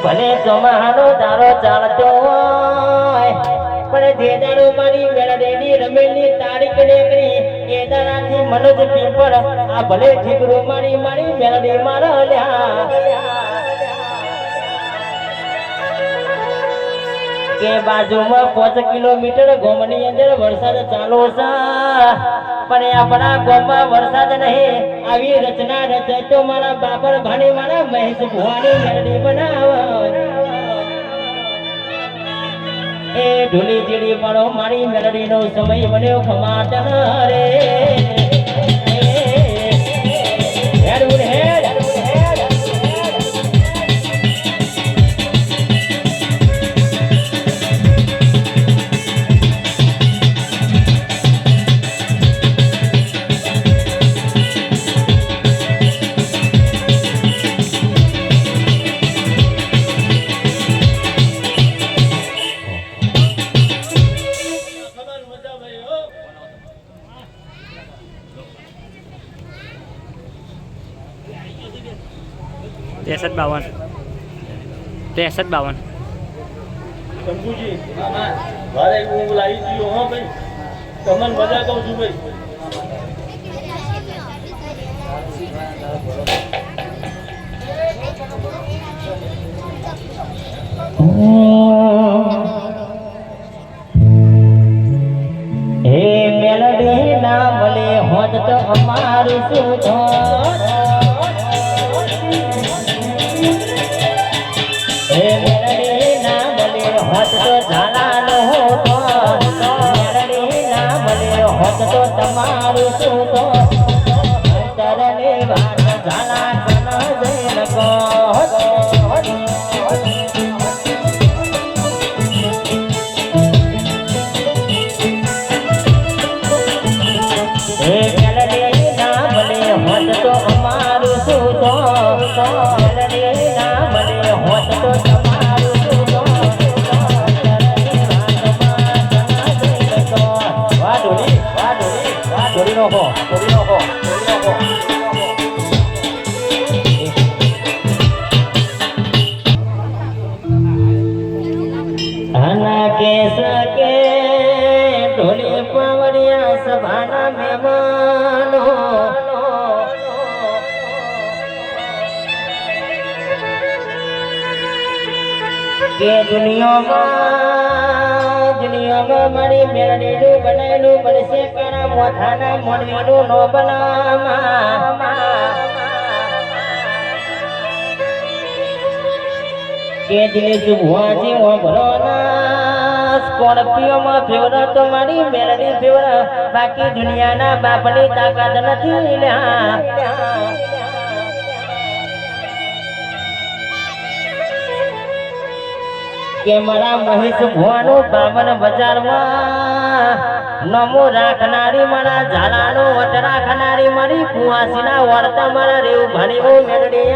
ભલે ચોમાહાનો દારો ચાલતો હોય પણ જે દાડો મારી મેળાની રમેલની તારીખ નીકળી એ દાડાથી મનોજ પીપળ આ ભલે ઠીકરો મારી મારી મેળાની મારા લ્યા કે બાજુમાં 5 કિલોમીટર ગામની અંદર વરસાદ ચાલુ છે પણ આપણા ગામમાં વરસાદ નહીં આવી રચના રચાય તો મારા બાબર ભાણી મારા મહેશ ભુવાની મેળડી બનાવ એ ઢોલી ચીડી પડો મારી મેળડીનો સમય બન્યો ખમાટન રે ત્રેસઠ બાવન શંભુજી ભારે ઊંઘ લાવી ગયો હો ભાઈ તમને મજા કહું છું ભાઈ હે મેલડી ના મળે હોત તો અમારું શું થોત હે મેલડી ના મળે હોત તો ઝાલાનો હોતો મેલડી ના મળે હોત તો તમારું શું થોત અંતરને વાત ઝાલા કન જઈને કહો તો અમારું શું તો મેલડી ના મળે હોત તો તમારું શું તો વાહ ડોલી નો હો આના કે સકે ઢોલી પાવડિયા સભાના મહેમાનો કે દુનિયામાં મારી મેળડીનું બનાવેલું બનશે કાણા મોથાના મોડવીનું નો બનામાં કે દિનેશ ભુવાજી ભરોના સ્કોર્પિયોમાં ફેવરા તો મારી મેળડી ફેવરા બાકી દુનિયાના બાપની તાકાત નથી લ્યા કે મારા મહેશ ભુવાનો 52 બજારમાં નમો રાખનારી મારા ઝાલાનો વટ રાખનારી મારી કુવાસીના વર્તા મારા રેવ ભાણીઓ મેળડી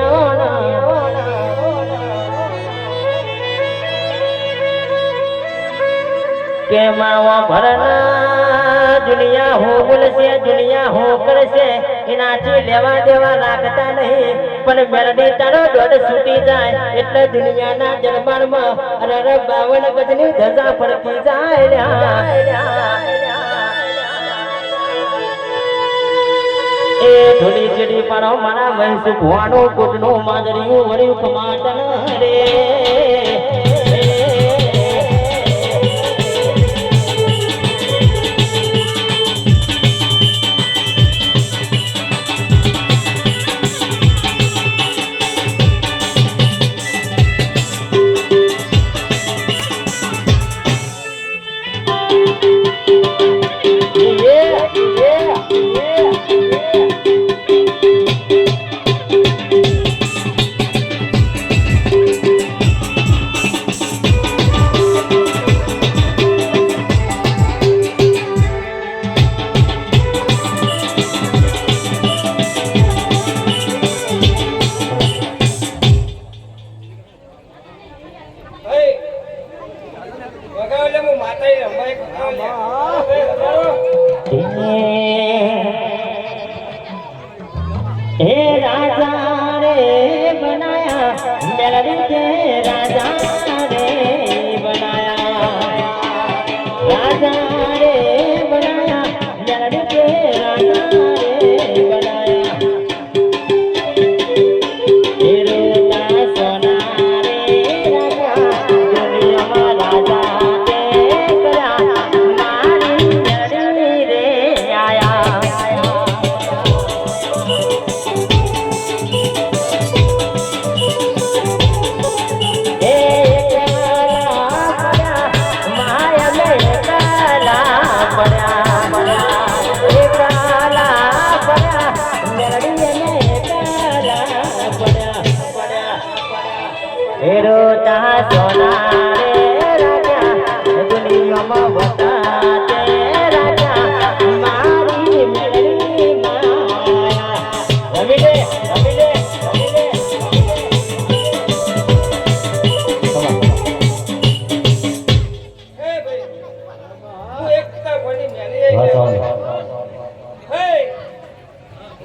કે માવા ભરના દુનિયા હો બોલશે દુનિયા હો કરશે એનાથી લેવા દેવા રાખતા નહીં પણ મેળડી તારો દોડ છૂટી જાય એટલે દુનિયાના દરબારમાં અરે 52 ગજની ધજા ફરકી જાય એ ઢોલી ચીડી પાડો મારા વંશ ભુવાનો કોટનું માદરિયું વળ્યું ખમાટન રે हे राजा रे बनाया मेलड़ी के સોના રે રાજા દુનિયામાં વતા તે રાજા મારી મેળવી માયા રમી લે રમી લે રમી લે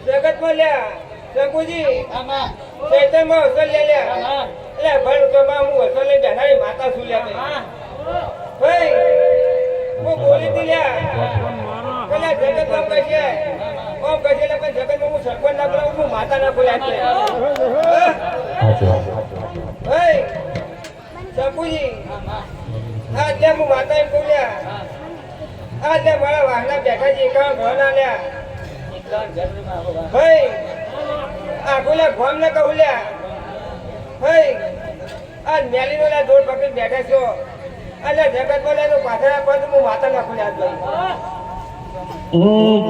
જગતમાં લ્યા શંકુજી ચૈતનમાં અસર લે લ્યા એટલે ભણ તો બા હું અસર લઈ બેઠાની માતા છું લ્યા ભાઈ હું બોલી હતી લ્યા પેલા જગતમાં કહીએ ઓમ કહીએ એટલે પણ જગતમાં હું સરપંચ ના બોલાવું હું માતા ના બોલ્યા ભાઈ શંકુજી આ લે હું માતા એમ બોલ્યા આ લે મારા વાહના બેઠા છે એકાવન ઘર ના લ્યા ભાઈ આ બોલ્યા ફોન ને કહું લ્યા ભાઈ આ મેલી નો દોડ પકડી બેઠા છો એટલે જગત બોલે તો પાછળ પદ હું માતા ના ખુલ્યા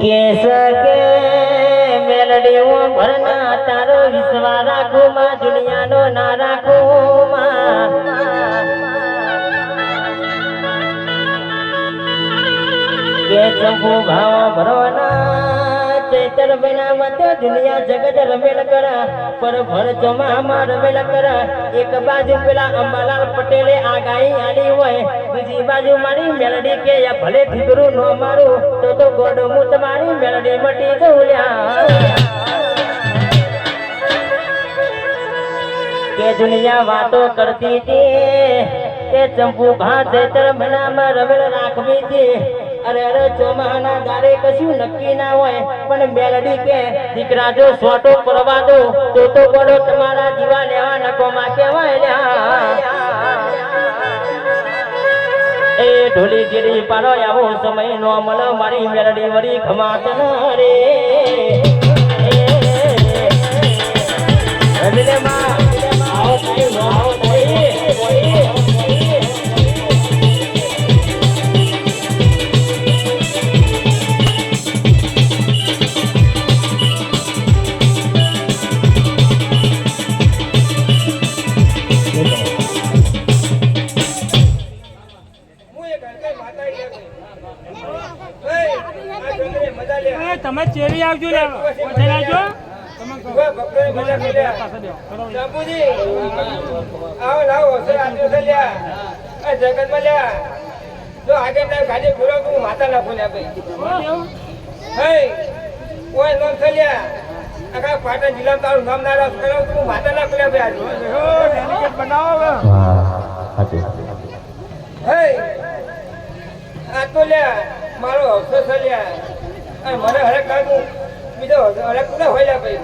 કે સકે મેલડી ઓ ભરના તારો વિશ્વા રાખું માં દુનિયાનો ના રાખું માં કે ચંપુ ભાવ ભરવાના ચૈતર મહિના મત દુનિયા જગત રમેલ કરા પર ભર ચોમામાં રમેલ કરા એક બાજુ પેલા અંબાલાલ પટેલે આગાહી આલી હોય બીજી બાજુ મારી મેલડી કે ભલે થીગરું નો મારું તો ગોડ હું તમારી મેલડી મટી જઉલ્યા કે દુનિયા વાતો કરતી હતી કે ચંપુ ભા ચૈતર મહિનામાં રમેલ રાખવી હતી અરે અરે ચોમાના દારે કશું નક્કી ના હોય પણ મેલડી કે દીકરા જો સોટો પરવા દો તો ગોડો તમારા જીવા લેવા નકોમાં કહેવાય એ ઢોલી જેડી પાડો આવો સમય નો મળ મારી મેલડી વરી ખમાત રે રમીલે માં આવો કઈ નો આવો કઈ તમે ચેરી આવજો લે ઓછે આવજો આવો લાવો જગત માં લ્યા જો આગળ ગાડી પૂરો હું માતા ના ખોલ્યા ભાઈ કોઈ નોમ થયા આખા પાટણ જિલ્લામાં તારું નામ ના રાખ કરાવ હું માતા ના ખોલ્યા ભાઈ બનાવો આ તો લ્યા મારો અફસોસ લ્યા મને હરેક કાઢું બીજો હરેક ના હોય ભાઈ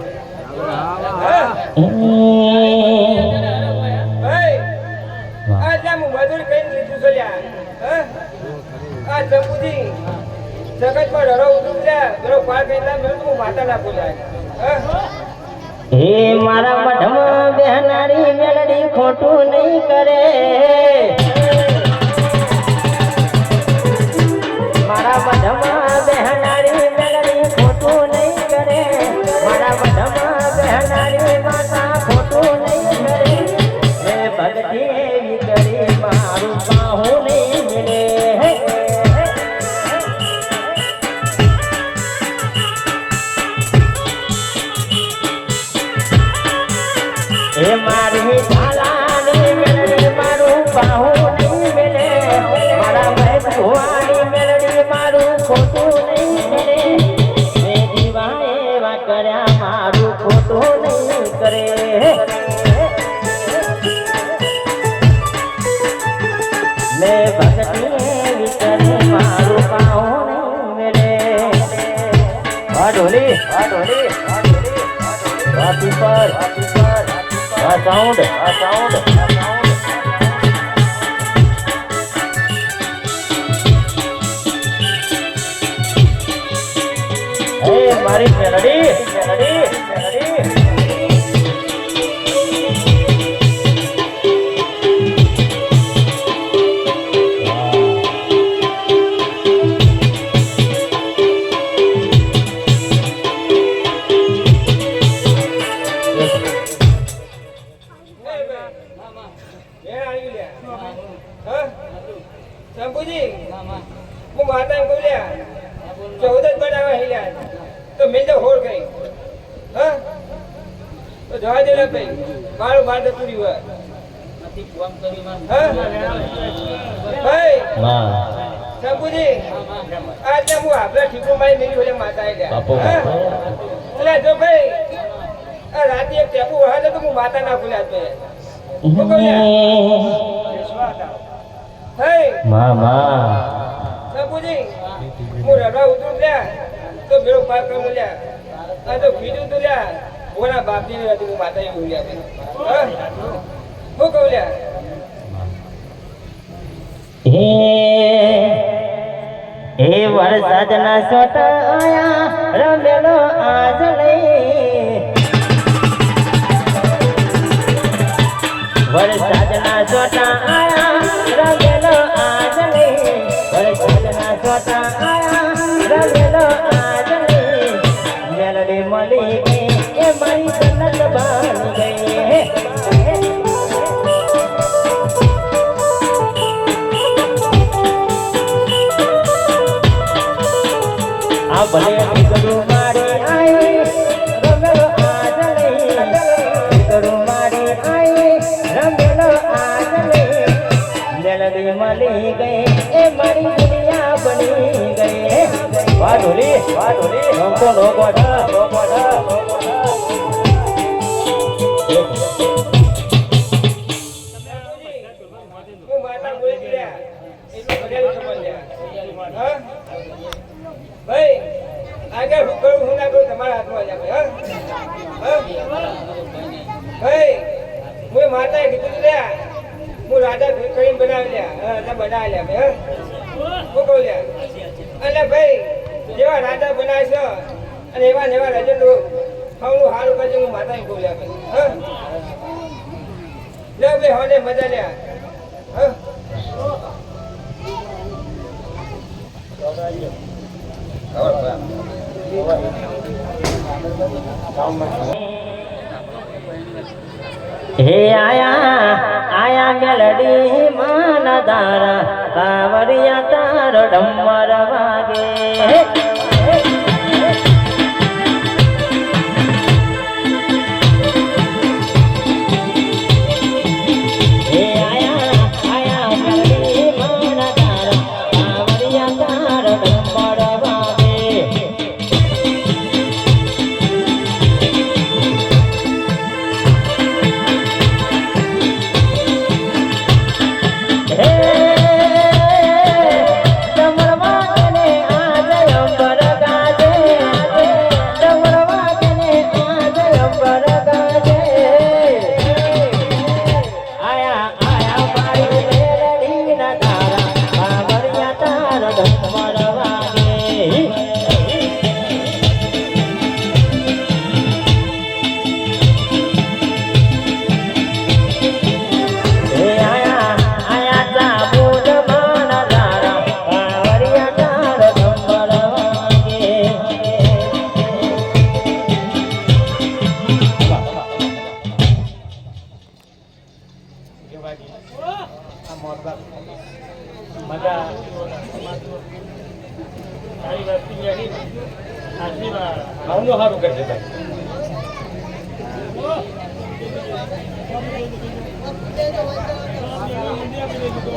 આ જ્યાં હું મજૂરી કઈ લીધું છે લ્યા આ જંબુજી જગતમાં ડરો ઉતર્યા ડરો પાર કઈ ના મેળવું હું માતા ના બોલ્યા હે મારા મઢમાં બેહનારી મેલડી ખોટું નહીં કરે મારા મઢમાં બેહનારી મેલડી ખોટું નહીં કરે મારા મઢમાં બેહનારી માતા ખોટું નહીં કરે હે ભક્તિ એવી કરી મારું પાહું નહીં મિલે હે મારી ઝાલાની મેલડી મારું પાહું નહીં મિલે મારા મહેક ભુવાની મેલડી મારું ખોટું નહીં કરે મેં દીવા એવા કર્યા મારું ખોટું નહીં કરે મેં ભક્તિ એવી કરી મારું પાહું નહીં મિલે આ ઢોલી રાતી પર આ સાઉન્ડ હે મારી મેલડી આવી ગયા હું માતા એમ કહું લ્યા 14 જ બનાવે હિલ્યા તો મેં તો હોળ કઈ હા તો જવા દે ને ભાઈ મારું બાર જતું રહ્યું હા ભાઈ શંભુજી આજે હું આપણા ઠીકો મારી મેરી ઓલે માતા આવ્યા એટલે જો ભાઈ આ રાતે એક ટેપુ વહાડે તો હું માતા ના ભૂલ્યા તો હું કહું હે મામા શંભુજી હું રડવા ઉતરું લ્યા તો બેરો પાર કરું લ્યા આ તો કીધું તો લ્યા ઓના બાપની હતી હું માતા એવું લ્યા હા હું કહું લ્યા હે વરસાદના સોટા આયા રમેલો આજ લઈ વરસાદના સોટા આયા રમેલો આજ લઈ વરસાદના સોટા આયા રમેલો આજ લઈ મેલડી મળી ગઈ એ મારી જન્નત બની ગઈ ભલે કરું મારી આઈ રમેલો આજ લઈ કરું મારી આઈ રમેલો આજ લઈ મેલડી મળી ગઈ એ મારી દુનિયા બની ગઈ વાહ ઢોલી નોકો નોકો હું માતા બોલી ગયા એટલું બધાનું સમજ લ્યા હા ભાઈ આગળ હું કરું હું ના કરું તમારા હાથમાં છે ભાઈ હા ભાઈ હું માતાએ કીધું લ્યા હું રાજા કરીને બનાવી લ્યા રાજા બનાવી લ્યા ભાઈ હા હું કહું લ્યા એટલે ભાઈ જેવા રાજા બનાવે છે અને એવા ને એવા રાજા તો ખાવાનું સારું કરજે હું માતાએ કહું લ્યા ભાઈ હા લે ભાઈ હવે મજા લ્યા હા હે આયા મેલડી માનદારા કાવરિયા તારો ડમર વાગે હે આયા મેલડી માનદારા કાવરિયા તારો ડમર વાગે ખાવાનું સારું કરશે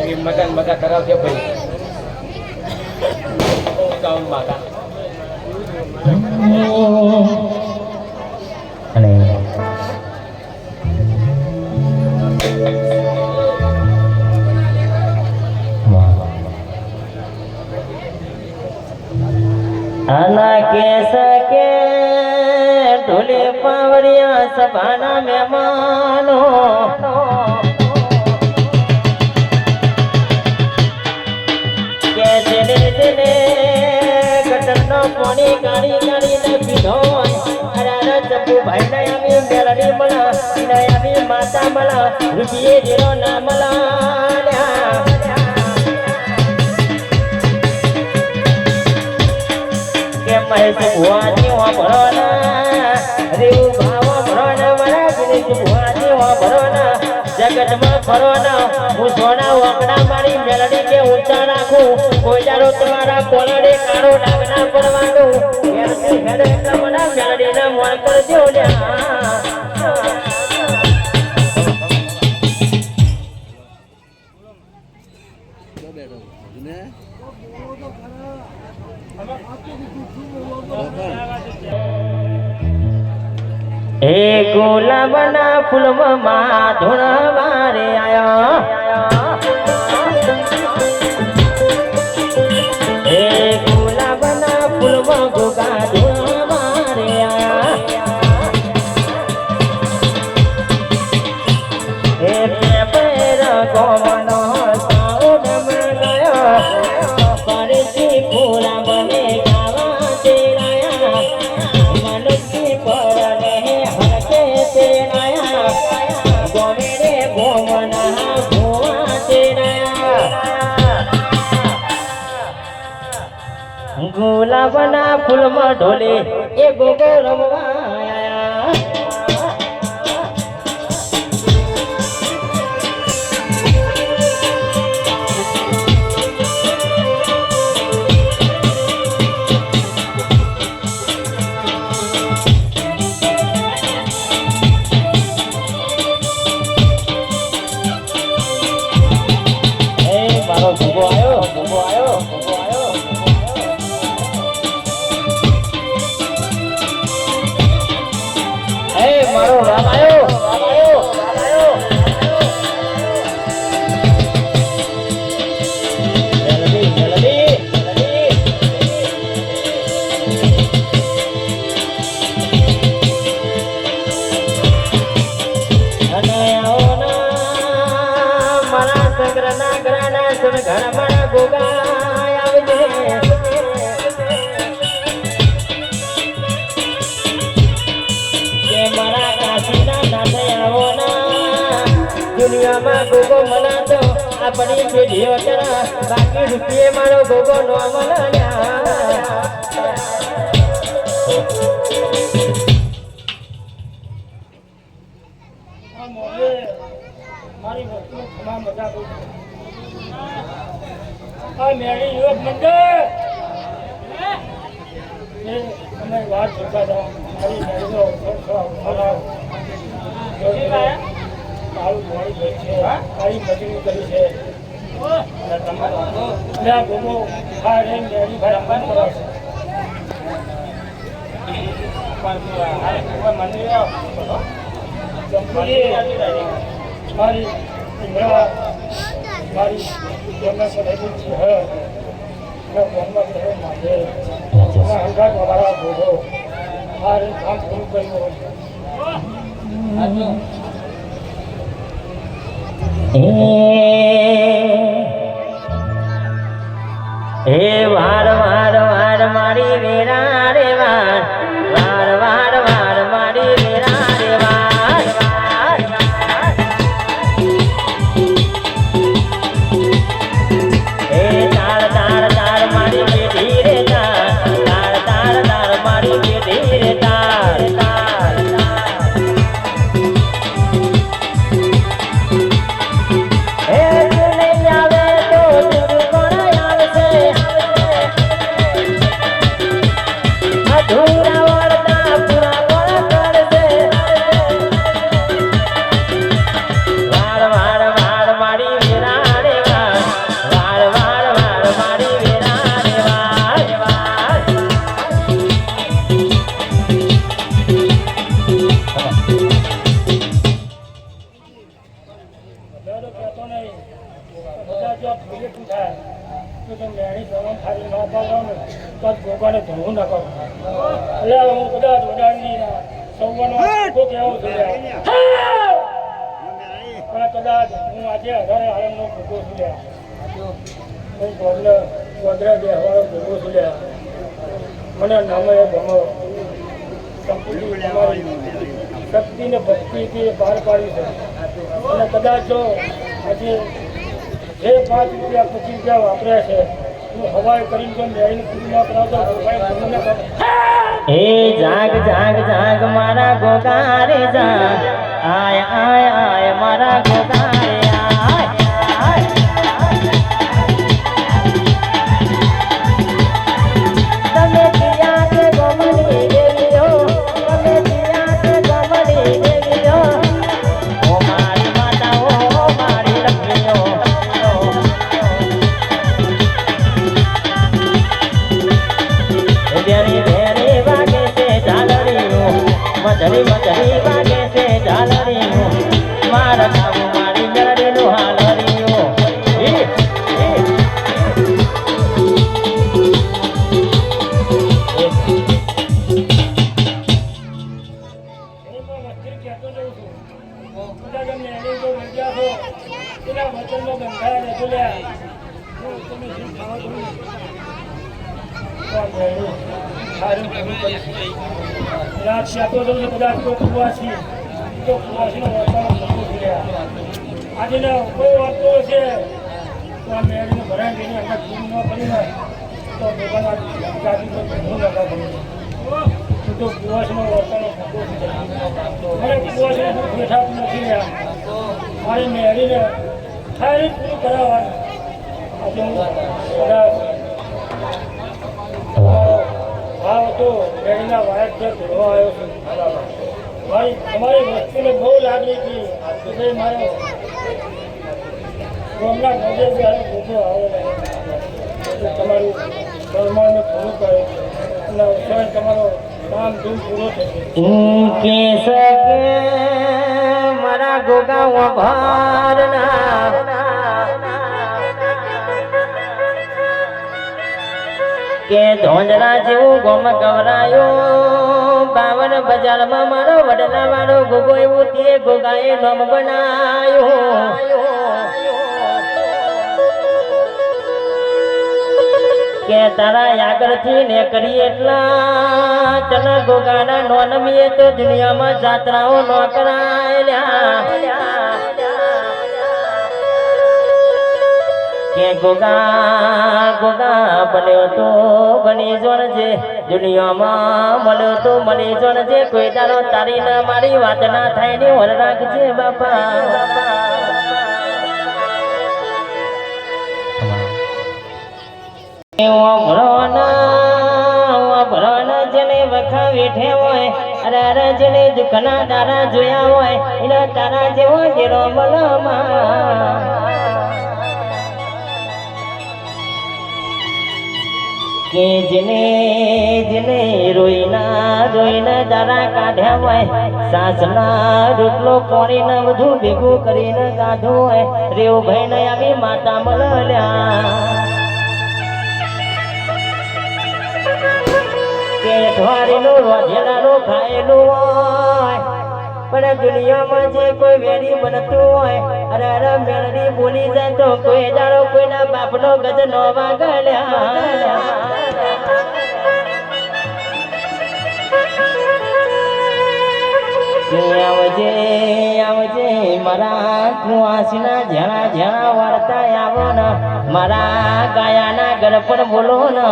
ભાઈ મજા કરાવશે ભાઈ માતા અને આના કેસ કે ઢોલે પાવરિયા સભાના મહેમાનો કે જેને ગટરનો પાણી કાઢીને પીધો અરે ચપ્પુ ભાઈ નયામી મેલડી મળા નયામી માતા મળા રૂપિયે જીરો ના મળા મહેશ ભુવાજી હો ભરોના રેવું ભાવ ભરોના મારા ગિરીશ ભુવાજી હો ભરોના જગતમાં ફરો ના હું સોના વાંકડા મારી મેલડી કે ઊંચા રાખું કોઈ દાડો તમારા કોલડે કાળો ડાગ ના પડવાનું ઘેરથી ઘેર એટલા બધા મેલડીના મોન કરજો લ્યા હે ગુલાબના ફૂલમાં ધૂણ મારે આયો હે ગુલાબના ફૂલમાં ગોગા ધૂણ મારે આયા હે પેપર ગોમનો સાઉડ ગયો પરથી ફૂલા બને ગાવા તેરાયા મનથી પરને હરકે તેરાયા ગોમેરે ગોમના ગોવા તેરાયા ગુલાબના ફૂલમાં ઢોલે એ ગોગો રમવા આયા ભૂગો આવ્યો ભૂગો આવ્યો ભૂગો આવ્યો હે મારો રામ આવ્યો રામ આવ્યો રામ આવ્યો જલ્દી જલ્દી જલ્દી અને આવો ના મારા સગરના ઘરના ઘર મારા ગોગા આવજે કે મારા કાશીના નાથે આવો ના દુનિયામાં ગોગો મનાતો આપણી પેઢીઓ તરા બાકી રૂપિયે મારો ગોગો નો મનાયા મારી વસ્તુ તમામ મજા કરું આ મેળી યુવક મંડળ તમે વાત કરતા હતા મારી મેળીનો મારું મોડી ગઈ છે મારી મજૂરી કરી છે અને તમારા ગોમો આ રે મેળી ભાઈ અંબાન કરો છે મારી ઇમરા મારી જેમના સદૈવી છે હે મેં બોમ્બા કરે માગે મેં હંગાત વાળા બોલો મારે કામ પૂરું કર્યું હે વાર વાર વાર મારી વેરા રે વાર વાર વાર વાર મારી વેરા રે વાર હે તાર તાર તાર મારી બેટી રે તાર તાર તાર તાર મારી બેટી રે તાર તાર હે તું નહીં આવે તો તું કોણ આવશે અધૂરા વળતા પૂરા કોણ કરશે વાર વાર વાર મારી વેરા રે વાર વાર વાર વાર મારી વેરા રે વાર વાર દાદો કહેતો નહીં બધા જો ફિલિપ થાય તો તમે મેળી જવાનું ખાલી ના પાડો ને તો જ ગોગાને ધોવું ના કરો એટલે હું કદાચ ઉડાડી સૌવાનો કોઈ કહેવું જોઈએ પણ કદાચ હું આજે હજારે આલમનો ભોગો છું લ્યા હું ગોદરા બેહવાળો ભોગો છું લ્યા મને નામે ગમો શક્તિ ને ભક્તિથી બહાર પાડી છે અને કદાચ જો આજે જે 5 રૂપિયા 25 રૂપિયા વાપર્યા છે હું હવાઈ કરીને જો મેળીને પૂરી ના કરાવતો હે જાગ જાગ જાગ મારા ગોગા રે જાગ આય આય આય મારા ગોગારે આય આય તમે દિયા કે ગમની દેવીઓ તમે દિયા કે ગમની દેવીઓ ઓ મારી માતા ઓ મારી લક્ષ્મીઓ બેરી બેરી વાગે છે ઝાલરીઓ મધરી મધરી વાગે છે ઝાલરીઓ મારા કામ મારી મેળડીનું હાલરીઓ એમાં વચ્ચે કહેતો જઉં છું કદાચ અમને એની જો રજા છો એના વચનનો બંધાય રહેજો લ્યા હું તમે શું ખાવા દઉં સારું કરવું પડશે રાત શાતો જઉં છું કદાચ તો કુવાસીનો વર્તાનો થતો થયા આજે કોઈ વાતો છે તો આ મેળીને ભરાઈ જઈને આપણે પૂરું ન કરી હોય તો લોકોના જાતિ તો ઘણું લગા પડે તો કુવાસીનો વર્તાનો થતો થયા મને કુવાસીને બેઠાતું નથી રહ્યા મારી મેળીને સારી પૂરું કરાવવાનું આજે હું કદાચ ભાવ હતો મેળીના વાયક જે ઘડવા આવ્યો છું તમારી વસ્તુને બહુ લાગણી હતી કે ભાઈ મારો ગામના નજર જ્યારે ગોગો આવ્યો એટલે તમારું પરમાણને પૂરું કરે અને અવસર તમારો કામ દિન પૂરો થશે કે સકે મારા ગોગા ભારના કે ધોંજરા જેવું ગોમ ગવરાયો 52 બજારમાં મારો વડલા વાળો ગોગો એવું તે ગોગાએ નામ બનાયો કે તારા આગળથી ને કરી એટલા તને ગોગાના નોનમીએ તો દુનિયામાં જાત્રાઓ ન કરાયેલા કે ગોગા ગોગા બન્યો તો બની જોણજે દુનિયામાં મળ્યો તો મળી જોણજે કોઈ તારો તારી ના મારી વાત ના થાય ને વર રાખજે બાપા ભરવાના જેને વખા વેઠે હોય અરે જેને દુઃખના તારા જોયા હોય એના તારા જેવો જેરો મલમાં કે જેને જેને રોઈના દારા કાઢ્યા હોય સાસના રોટલો પોણીને બધું ભેગું કરીને કાઢું હોય રેવ ભાઈ ને આવી માતા મળ્યા કે અઠવાડીનું રોજેલાનું ખાયેલું હોય પણ દુનિયામાં જે કોઈ વેરી બનતું હોય અરે મેળડી બોલી જાય તો કોઈ દાડો કોઈના બાપનો ગજ નો વાગડ્યા આવજે આવજે મારા કુવાસીના ઝાણા ઝાણા વાર્તા આવો ને મારા ગાયાના ઘર પર બોલો ને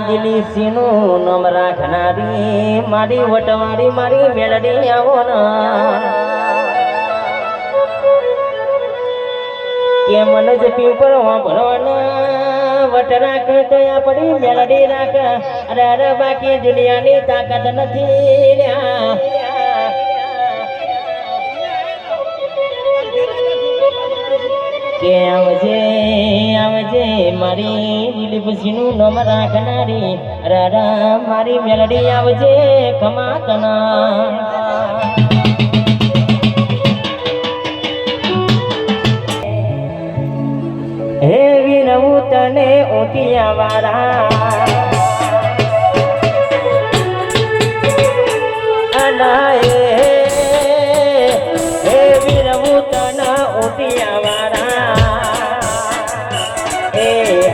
દિલી સીનું નામ રાખનારી મારી વટવાડી મારી મેળડી આવો ને કે મને જ પીપર ભરવાના વટ રાખ તો આપણી મેળડી રાખ અરે બાકી દુનિયાની તાકાત નથી કે આવજે આવજે મારી દિલીપસીનું નામ રાખનારી રારા મારી મેલડી આવજે ખમાતના હે વિરવું તને ઊંટિયા વાળા અનાએ હે વિરવું તને ઊંટિયા વાળા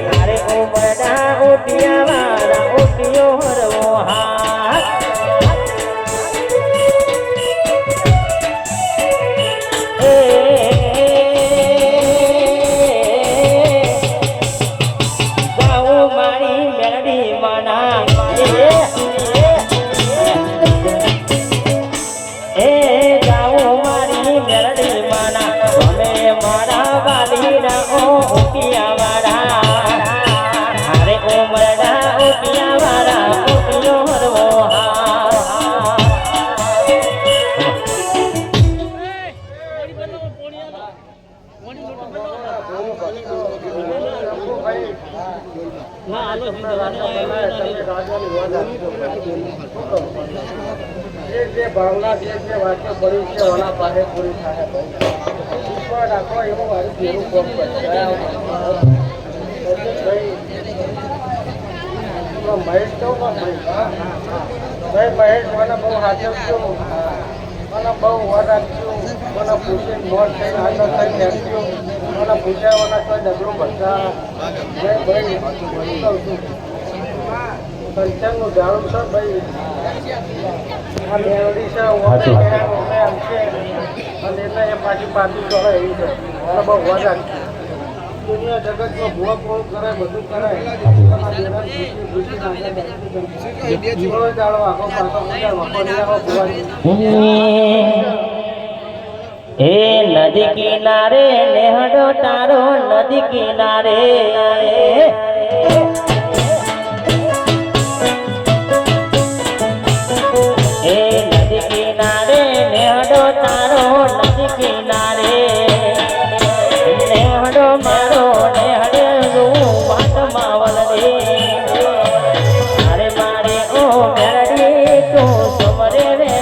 હારે ઉમરડા ઊંટિયા વાળા ઊંટિયો હરવો હાથ ગાઉ મારી મેલડી માના જે ભાવના જે વાક્ય પડ્યું છે ઓના પાસે પૂરી થાય ભાઈ રાખો એવું મારું ઘેરું કોમ મહેશ તો ભાઈ મહેશ મને બહુ હાચવજો મને બહુ વાર રાખજો મને પૂછે મોત થઈને આગળ થઈને રાખજો મને પૂછાવાના કોઈ ડગલું બધા ભાઈ કહું છું પંચાંગનું જાણું છે ભાઈ આ મેળવી છે આવશે અને એટલે એ પાછી પાછી કરે એવી છે મને બહુ વાર રાખજો દુનિયા જગતમાં ભૂવા કોણ કરે બધું કરાય એ નદી કિનારે નેહડો તારો નદી કિનારે એ નદી કિનારે નેહડો તારો નદી કિનારે નેહડો મારો નેહડે વાત માવલ રે મારે મારે ઓ મેરડી તું સમરે રે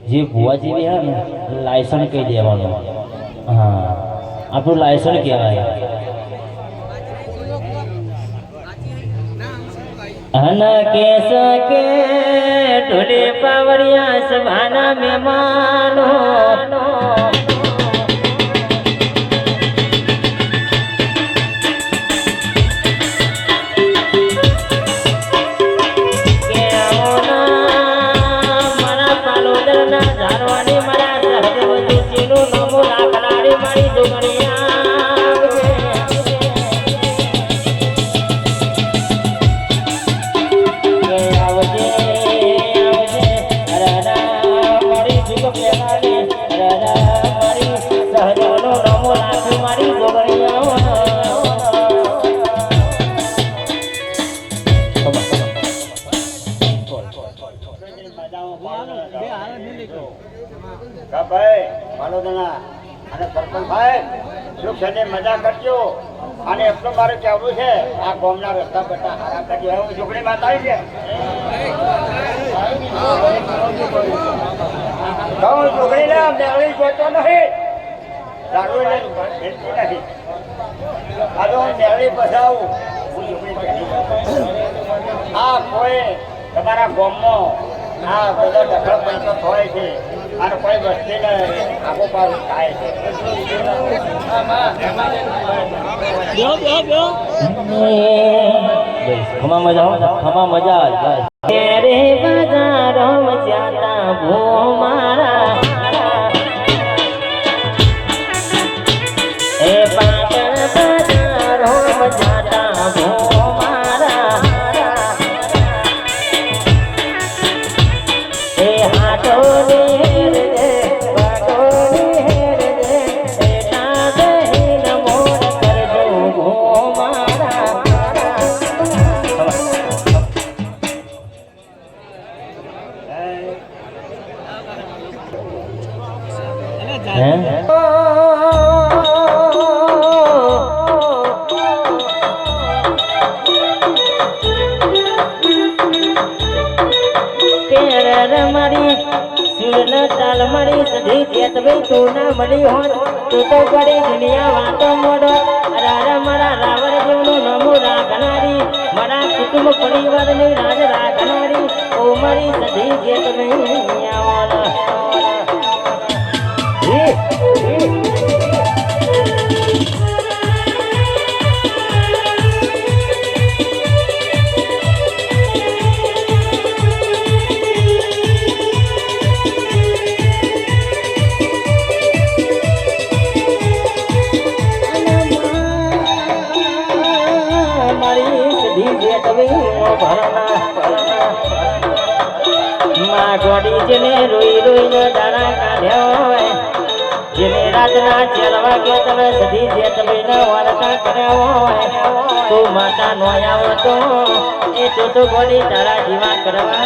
જે ભુવાજી બી હે ને લાયસન્સ કહી દેવાનું હા આપણું લાયસન્સ કહેવાય અન કેસ કે ઢોલે પાવડિયા સભાના મહેમાનો મજા કરજો અને એટલું મારે કહેવું છે આ ગામના રસ્તા બધા હારા કરી હવે છોકરી વાત આવી છે છોકરી ને મેળવી જોતો નહીં દારૂ નથી આ તો મેળવી પસાવું આ કોઈ તમારા ગામમાં આ બધા દખલ પૈસો હોય છે અને કોઈ વસ્તીને આગો પાછું થાય છે ખમા મજા રે બજારો જાતા ભો મારા એ પાટણ બજારો જાતા ભો મારા એ હાટો તું ના મળી હોત તું તો બડી દુનિયા વાતો મોડો રારા મારા રાવણ જેવનું નમો રાખનારી મારા કુટુંબ પરિવારની રાજ રાખનારી ઓ મારી સધી જેત નહીં આવવાના જેતવી ઓ ભરના માં ગોડી જેને રોઈ રોઈને દાણા કાઢ્યા હોય જેને રાતના 4 વાગે તમે સધી જેતવીને વાર્તા કર્યા હોય તો માતા નો આવો તો એ તો ગોડી તારા જીવા કરવા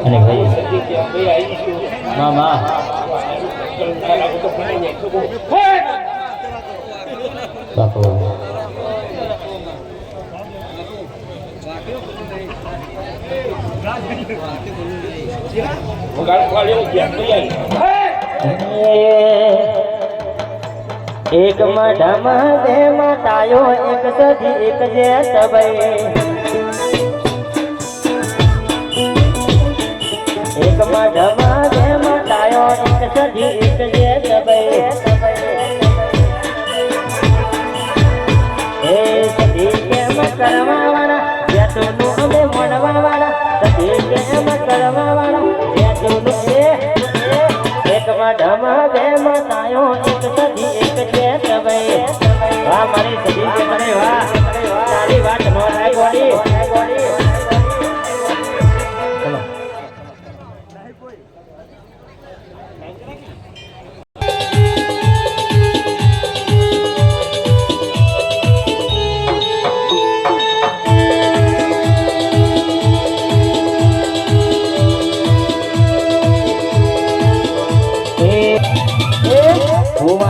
અને ભાઈ મામા બાપુ એક મઢમાં બે માતાયો એક સધી એક જે સબઈ એક મઢમાં બે માતાયો એક સધી એક જે સબઈ એ સધી કેમ કરવા વાળા બેટુનું અમે મોડવા વાળા સધી કેમ કરવા વાળા બેટુનું એક મઢમાં બે માતાયો એક સધી એક જે સબઈ વાહ મારી સધી કે મને વાહ તારી વાત નો થાય ગોડી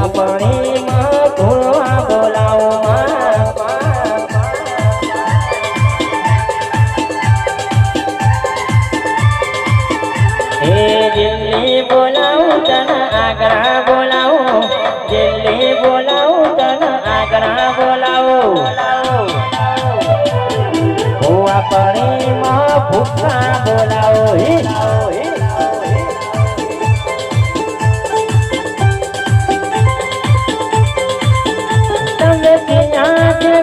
પાણીમાં ધોળવા બોલાવો હે દિલ્હી બોલાવું તને આગ્રા બોલાવો દિલ્હી બોલાવું તને આગ્રા બોલાવો ભૂવા પાણીમાં ભૂખા બોલાવો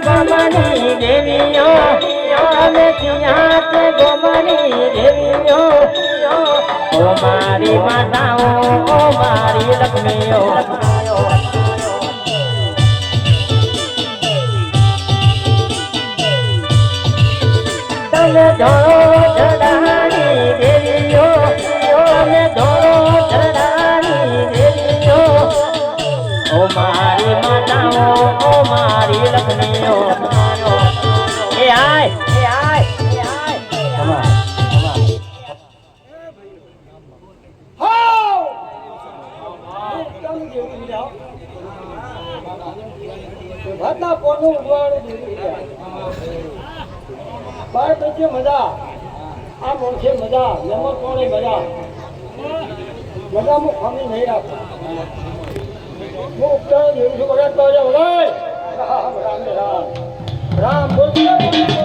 ગોમની દેવીઓ અમે ત્યાં છે ગોમની દેવીઓ ઓ મારી માતાઓ ઓ મારી લક્ષ્મીઓ તમે ધોળો ધડાની દેવીઓ અમે ધોળો ધડાની દેવીઓ ઓ મારી માતાઓ ઓ મારી લક્ષ્મીઓ એ આય બાર પછી મજા આ મોક્ષે મજા લેમો કોણે મજા મજામાં ખામી નહીં રાખો હું ઉપચાર જેવું છું બધા રામ રામ રામ બોલ